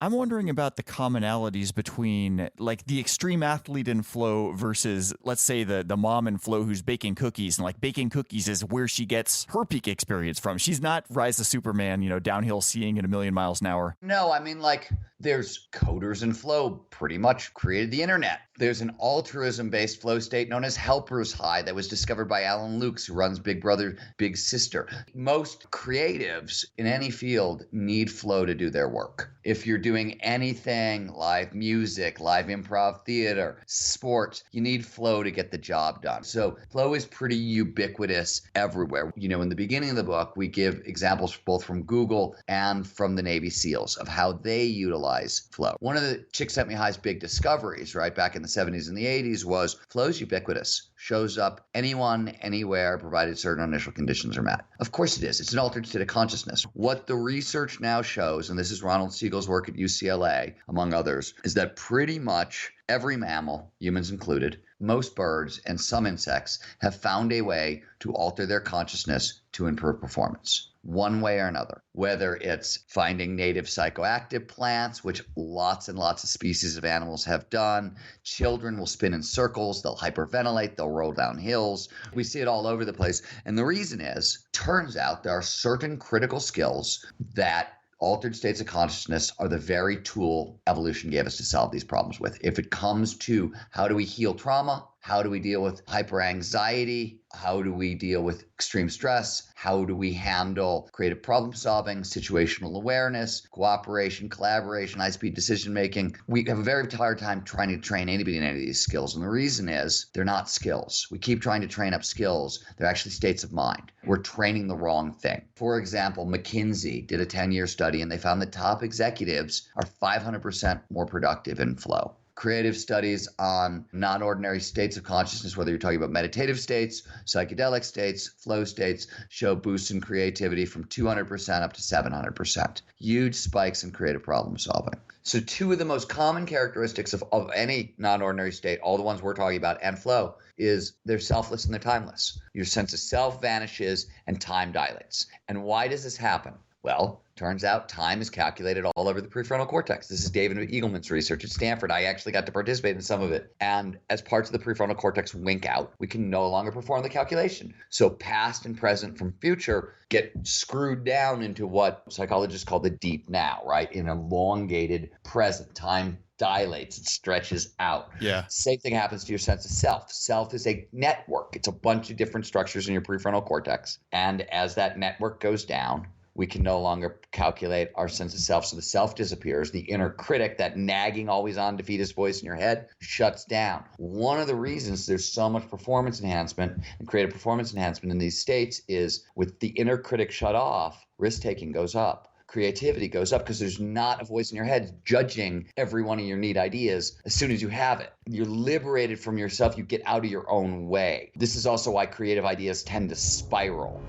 I'm wondering about the commonalities between like the extreme athlete in flow versus, let's say, the mom in flow who's baking cookies, and like baking cookies is where she gets her peak experience from. She's not Rise of Superman, downhill skiing at a million miles an hour. No, I mean, like, there's coders in flow pretty much created the internet. There's an altruism-based flow state known as helper's high that was discovered by Alan Lukes, who runs Big Brother, Big Sister. Most creatives in any field need flow to do their work. If you're doing anything, live music, live improv theater, sports, you need flow to get the job done. So flow is pretty ubiquitous everywhere. In the beginning of the book, we give examples both from Google and from the Navy SEALs of how they utilize flow. One of the Csikszentmihalyi's big discoveries, right, back in the 70s and the 80s was flow's ubiquitous. Shows up anyone, anywhere, provided certain initial conditions are met. Of course it is. It's an altered state of consciousness. What the research now shows, and this is Ronald Siegel's work at UCLA, among others, is that pretty much every mammal, humans included, most birds, and some insects have found a way to alter their consciousness to improve performance, one way or another. Whether it's finding native psychoactive plants, which lots and lots of species of animals have done. Children will spin in circles, they'll hyperventilate, they'll roll down hills. We see it all over the place. And the reason is, turns out there are certain critical skills that altered states of consciousness are the very tool evolution gave us to solve these problems with. If it comes to how do we heal trauma, how do we deal with hyperanxiety, how do we deal with extreme stress, how do we handle creative problem solving, situational awareness, cooperation, collaboration, high-speed decision making, we have a very hard time trying to train anybody in any of these skills. And the reason is they're not skills. We keep trying to train up skills. They're actually states of mind. We're training the wrong thing. For example, McKinsey did a 10-year study and they found that top executives are 500% more productive in flow. Creative studies on non-ordinary states of consciousness, whether you're talking about meditative states, psychedelic states, flow states, show boosts in creativity from 200% up to 700%. Huge spikes in creative problem solving. So two of the most common characteristics of any non-ordinary state, all the ones we're talking about, and flow, is they're selfless and they're timeless. Your sense of self vanishes and time dilates. And why does this happen? Well, turns out time is calculated all over the prefrontal cortex. This is David Eagleman's research at Stanford. I actually got to participate in some of it. And as parts of the prefrontal cortex wink out, we can no longer perform the calculation. So past and present from future get screwed down into what psychologists call the deep now, right? In elongated present. Time dilates, it stretches out. Yeah. Same thing happens to your sense of self. Self is a network. It's a bunch of different structures in your prefrontal cortex. And as that network goes down, we can no longer calculate our sense of self. So the self disappears. The inner critic, that nagging, always on defeatist voice in your head, shuts down. One of the reasons there's so much performance enhancement and creative performance enhancement in these states is with the inner critic shut off, risk-taking goes up. Creativity goes up because there's not a voice in your head judging every one of your neat ideas as soon as you have it. You're liberated from yourself. You get out of your own way. This is also why creative ideas tend to spiral.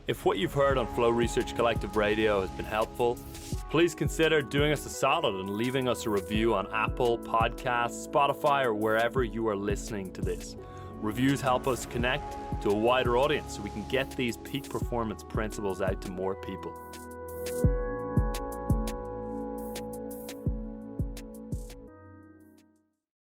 If what you've heard on Flow Research Collective Radio has been helpful, please consider doing us a solid and leaving us a review on Apple Podcasts, Spotify, or wherever you are listening to this. Reviews help us connect to a wider audience so we can get these peak performance principles out to more people.